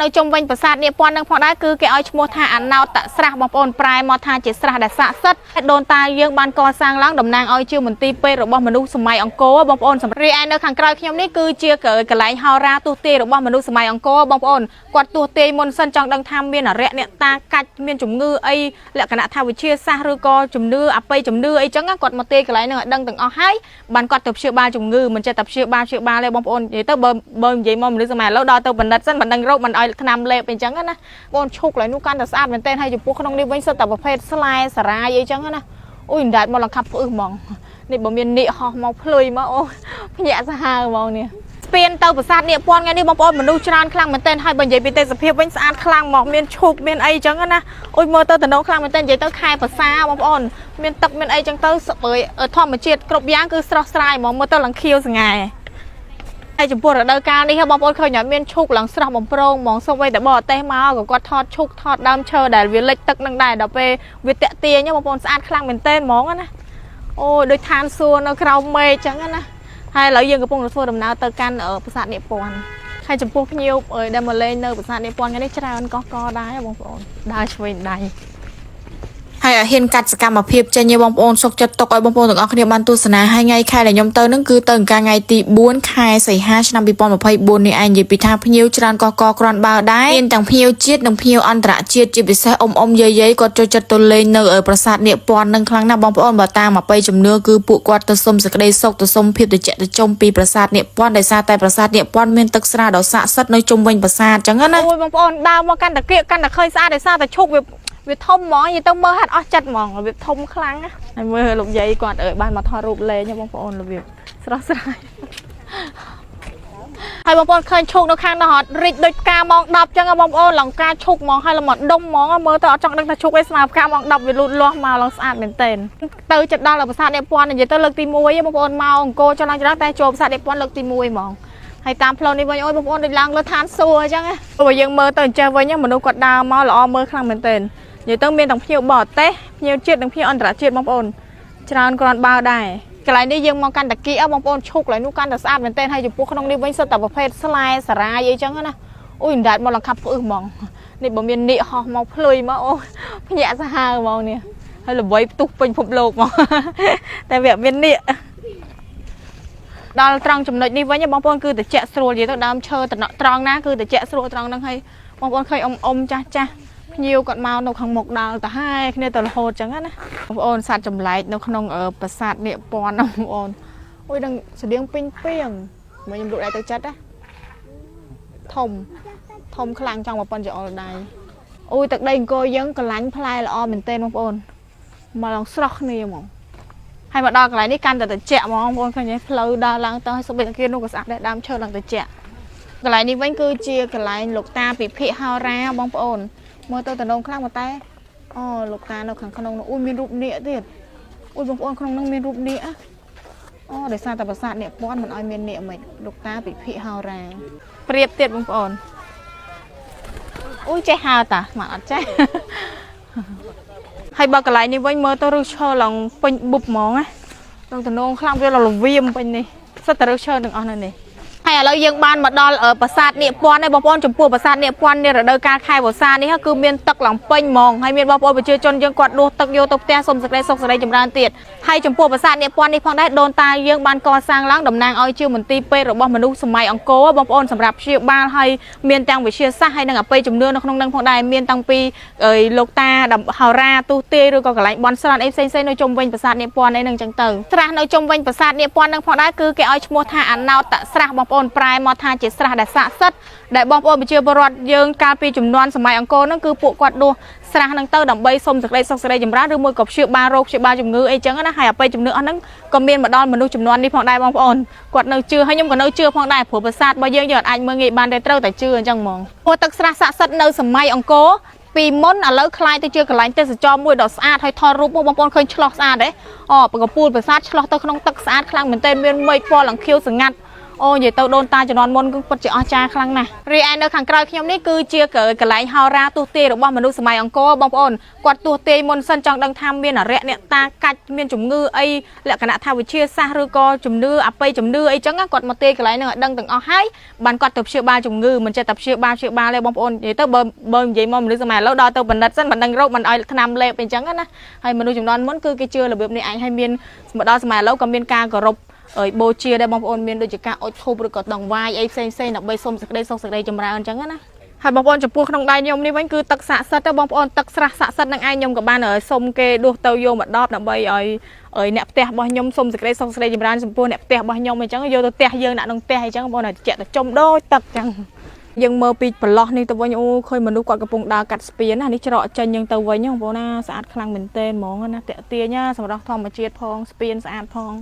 នៅជុំវិញប្រាសាទនាពាន់នឹងផងដែរគឺគេឲ្យឈ្មោះថាអណោតស្រះបងប្អូនប្រែមកថាជាស្រះដែលស័ក្តិសិទ្ធិដូនតាយើងបានកសាងឡើងតំណាងឲ្យជាមន្ទីរពេទ្យរបស់មនុស្សសម័យអង្គរបងប្អូនសម្រាប់ឯនៅខាងក្រោយខ្ញុំនេះគឺជាកន្លែងហោរាទស្សន៍ទាយរបស់មនុស្សសម័យអង្គរបងប្អូនគាត់ទស្សន៍ទាយមុនសិនចង់ដឹងថាមានអរិយអ្នកតាកាច់មានជំងឺអីលក្ខណៈថាវិទ្យាសាស្ត្រឬក៏ជំនឿអបិយជំនឿអីចឹងគាត់មកទាយកន្លែងហ្នឹងឲ្យដឹងទាំងអស់ហើយបានគាត់ទៅព្យាបាលជំងឺមិនចេះតែព្យាបាលទេបងប្អូននិយាយទៅបើនិយាយមកមនុស្សសម័យឥឡូវដល់ទៅបណ្ឌិតសិនមិនដឹងរោគមិនឲ្យថ្នាំលេបអីចឹងណាបងឈុកឡើយនោះកាន់តែស្អាតមែនទែនហើយចំពោះក្នុងនេះវិញសុទ្ធតែប្រភេទស្លែសារាយអីចឹងណាអូយដាច់មកលង្កាប់ផ្អឹសហ្មងនេះបើមាននាគហោះមកភ្លុយមកអូភ្ញាក់សាហាវហ្មងនេះស្ពានទៅប្រាសាទនាពាន់ថ្ងៃនេះបងប្អូនមនុស្សច្រើនខ្លាំងមែនទែនហើយបើនិយាយពីទេសភាពវិញស្អាតខ្លាំងមកមានឈុកមានអីចឹងណាអូយមើលទៅតំណងខ្លាំងមែនទែននិយាយទៅខែភាសាបងប្អូនមានទឹកមានអីចឹងទៅធម្មជាតិគ្រប់យ៉ាងគឺស្រស់ស្រាយហ្មងមើលទៅឡើងខៀវស្ងាយហើយចំពោះរដូវកាលនេះបងប្អូនឃើញថាមានឈុកឡើងស្រស់បំប្រងហ្មងសូម្បីតែបរទេសមកក៏គាត់ថតឈុកថតដើមឈើដែលវាលិចទឹកនឹងដែរដល់ពេលវាតាក់ទាញបងប្អូនស្អាតខ្លាំងមែនទែនហ្មងណាអូដូចឋានសួគ៌នៅក្រៅមេឃចឹងណាហើយឥឡូវយើងកំពុងធ្វើដំណើរទៅកាន់ប្រាសាទនាពាន់ហើយចំពោះភ្ញៀវដែលមកលេងនៅប្រាសាទនាពាន់ថ្ងៃនេះច្រើនកកដែរបងប្អូនដើរឆ្វេងដៃហើយហ៊ានកាត់សកម្មភាពចេញបងប្អូនសុខចិត្តទុកឲ្យបងប្អូនទាំងអស់គ្នាបានទស្សនាហើយថ្ងៃខែដែលខ្ញុំទៅនឹងគឺទៅថ្ងៃទី4ខែសីហាឆ្នាំ2024នេះឯងនិយាយពីថាភ្ញៀវច្រើនកកគ្រាន់បើដែរមានទាំងភ្ញៀវជាតិនិងភ្ញៀវអន្តរជាតិជាពិសេសយាយគាត់ចូលចិត្តទៅលេងនៅប្រាសាទនាពាន់នឹងខ្លាំងណាស់បងប្អូនបើតាមអបិយជំនឿគឺពួកគាត់ទៅសុំសេចក្តីសុខទៅសុំភាពត្រជាក់ត្រជុំពីប្រាសាទនាពាន់ដោយសារតែប្រាសាទនាពាន់មានទឹកស្រាដ៏ស័ក្តិសិទ្ធិនៅជុំវិញប្រាសាទចឹងណាអូយបងប្អូនដើរមកកាន់តែគៀកកាន់តែឃើញស្អាតដោយសារតែឈុកវាធំហ្មងនិយាយទៅមើលហាត់អស់ចិត្តហ្មងរបៀបធំខ្លាំងណាហើយមើលលោកយាយគាត់បានមកថតរូបលេងបងប្អូនរបៀបស្រស់ស្រាយហើយបងប្អូនឃើញឈុកនៅខាងនោះអត់រីកដូចផ្កាម៉ោង10ចឹងបងប្អូនឡងការឈុកហ្មងហើយល្មត់ដុំហ្មងមើលទៅអត់ចង់ដឹងថាឈុកអីស្មើផ្កាម៉ោង10វាលូតលាស់មកឡងស្អាតមែនទែនទៅចិត្តដល់ប្រាសាទនាពាន់និយាយទៅលើកទី1បងប្អូនមកអង្គរចង់ច្រើនតែចូលប្រាសាទនាពាន់លើកទី1ហ្មងហើយតាមផ្លូវនេះវិញអូយបងប្អូនដូចឡើងលើឋានសួគ៌អញ្ចឹងបើយើងមើលទៅអញ្ចឹងវិញមនុស្សគាត់ដើរមកល្អមើលខ្លាំងមែនទែននិយាយទៅមានទាំងភ្ញៀវបរទេសភ្ញៀវជាតិនិងភ្ញៀវអន្តរជាតិបងប្អូនច្រើនគ្រាន់បើដែរកន្លែងនេះយើងមកកាន់តាគីបងប្អូនឈុកកន្លែងនោះកាន់តែស្អាតមែនទែនហើយចំពោះក្នុងនេះវិញសុទ្ធតែប្រភេទស្លែសារាយអីចឹងណាអូយដាច់មកលង្កាប់ផ្អឹសហ្មងនេះបើមាននាគហោះមកភ្លុយមកអូភ្ញាក់សាហាវហ្មងនេះហើយល្បីផ្ទុះពេញពិភពលោកហ្មងតែវាមាននាគដល់ត្រង់ចំណុចនេះវិញបងប្អូនគឺត្រជាក់ស្រួលនិយាយទៅដើមឈើត្រង់ណាគឺត្រជាក់ស្រួលត្រង់ហ្នឹងហើយបងប្អូនឃើញអ៊ំចាស់ភ្ញៀវគាត់មកនៅខាងមុខដល់ទៅហើយគ្នាទៅរហូតចឹងណាបងប្អូនសัตว์ចម្លែកនៅក្នុងប្រាសាទនាពាន់បងប្អូនអូយនឹងស្តៀងពេញពីងមកខ្ញុំលក់ដៃទៅចិត្តណាធំខ្លាំងចង់មកប៉ុនចោលដៃអូយទឹកដីអង្គរយើងកលាញ់ផ្លែល្អមែនទែនបងប្អូនមកឡងស្រស់គ្នាហ្មងហើយមកដល់កន្លែងនេះកាន់តែត្រជាក់ហ្មងបងប្អូនឃើញទេផ្លូវដើរឡើងទៅហើយសុបិតគេនោះក៏ស្អាតដែរដើមឈើឡើងត្រជាក់កន្លែងនេះវិញគឺជាកន្លែងលោកតាពិភិហោរាបងប្អូនមើលទៅតំណងខ្លាំងមកតែអូលោកតានៅខាងក្នុងនោះអូយមានរូបនាគទៀតអូយបងប្អូនក្នុងនោះមានរូបនាគអូដោយសារតែប្រាសាទនាពាន់មិនឲ្យមាននាគមិនលោកតាពិភិហោរាប្រៀបទៀតបងប្អូនអូយចេះហៅតាមកអត់ចេះហើយបើកន្លែងនេះវិញមើលទៅឬឈើឡើងពេញបុបហ្មងណាក្នុងតំណងខ្លាំងវាលវៀមពេញនេះសិតតែឬឈើទាំងអស់នៅនេះហើយឥឡូវយើងបានមកដល់ប្រាសាទនាពាន់ហើយបងប្អូនចំពោះប្រាសាទនាពាន់នេះរដូវកាលខែវស្សានេះគឺមានទឹកឡើងពេញហ្មងហើយមានបងប្អូនប្រជាជនយើងគាត់ដួសទឹកយកទៅផ្ទះសុំសេចក្តីសុខសេចក្តីចម្រើនទៀតហើយចំពោះប្រាសាទនាពាន់នេះផងដែរដូនតាយើងបានកសាងឡើងតំណាងឲ្យជាមន្ទីរពេទ្យរបស់មនុស្សសម័យអង្គរបងប្អូនសម្រាប់ព្យាបាលហើយមានទាំងវិទ្យាសាស្ត្រហើយនិងអបិយជំនឿនៅក្នុងនឹងផងដែរមានតាំងពីលោកតាហោរាទស្សន៍ទាយឬក៏កន្លែងបន់ស្រន់អីផ្សេងៗនៅជុំវិញប្រាសាទនាពាន់អីនឹងចឹងទៅស្រះនៅជុំវិញប្រាសាទនាពាន់នឹងផងដែរគឺគេឲ្យឈ្មោះថាអណោតស្រះបងប្អូនប្រែមកថាជាស្រះដែលស័ក្តិសិទ្ធិដែលបងប្អូនប្រជាពលរដ្ឋយើងកាលពីជំនាន់សម័យអង្គរហ្នឹងគឺពួកគាត់ដួសស្រះហ្នឹងទៅដើម្បីសុំសេចក្តីសុខសេចក្តីចម្រើនឬមួយក៏ព្យាបាលរោគព្យាបាលជំងឺអីចឹងណាហើយអបិយជំនឿអស់ហ្នឹងក៏មានមកដល់មនុស្សចំនួននេះផងដែរបងប្អូនគាត់នៅជឿហើយខ្ញុំក៏នៅជឿផងដែរព្រោះប្រាសាទរបស់យើងយើងអាចមើលងាយបានតែត្រូវតែជឿអញ្ចឹងហ្មងព្រោះទឹកស្រះស័ក្តិសិទ្ធិនៅសម័យអង្គរពីមុនឥឡូវคล้ายទៅជាកន្លែងទេសចរមួយដ៏ស្អាតហើយថតរូបមកបងប្អូនឃើញឆ្លោះស្អាតទេអូបកពូលប្រាសាទឆ្លោះទៅក្នុងទឹកស្អាតខ្លាំងមែនទែនមានមេឃពណ៌លង្ខៀវស្ងាត់ ô vậy tao đôn ta cho non môn cũng bật chỉ cha khăng nè ri ai nơi khang cày nhóm ní cứ chia cỡ cái lại hao ra tu tê được bao mình nuôi sầm ông cô bông ôn quạt tu tê môn sân trong đang tham miên ở rẽ nè ta cạch miên chủng ngư ấy lẽ cả nãy thao với chia xa rư co chủng nư à pây chủng nư ấy chẳng á quạt một tê cái lại nữa đang từng hai bàn quạt tập chia ba chủng ngư mình chơi tập chia ba lên bông ôn vậy tao bơm vậy mong mình nuôi sầm lâu đo tao mình đặt sân mình đang râu mình ai tham lên bên chẳng á nè hay mình nuôi chủng non muốn cứ cái chưa là việc này anh hay miên mà đo sầm lâu còn miên ca cờ rục ở bô chia đây bông ôn miên đôi chỉ ca ôi thu được cột đồng vai ấy xây nạp bay xôm sạc đây chấm ra hơn chẳng á hai bông ôn chụp buộc trong đai nhôm ní vẫn cứ tắc xạ sắt đó bông ôn tắc xạ sắt năng ai nhôm của ban ở xôm kê đuôi tàu vô mà đọp nạp bay ở nẹp tè bao nhôm xôm sạc đây chấm ra chụp buộc nẹp tè bao nhôm mình chẳng vô tàu tè dương nãy nông tè hay chẳng bông này chạy từ trong đôi tắc chẳngยังมือปีปลอกนี่ตัววันยูเคยมันดูกอดกระปุกดากัดสเปียนอันนี้จะรอจันยังตัววันยูโบน่าสะอาดคลังเหมือนเต้นมองนะเตะเตี้ยเนี่ยสำหรับทองมาเจียดพองสเปียนสะอาดพอง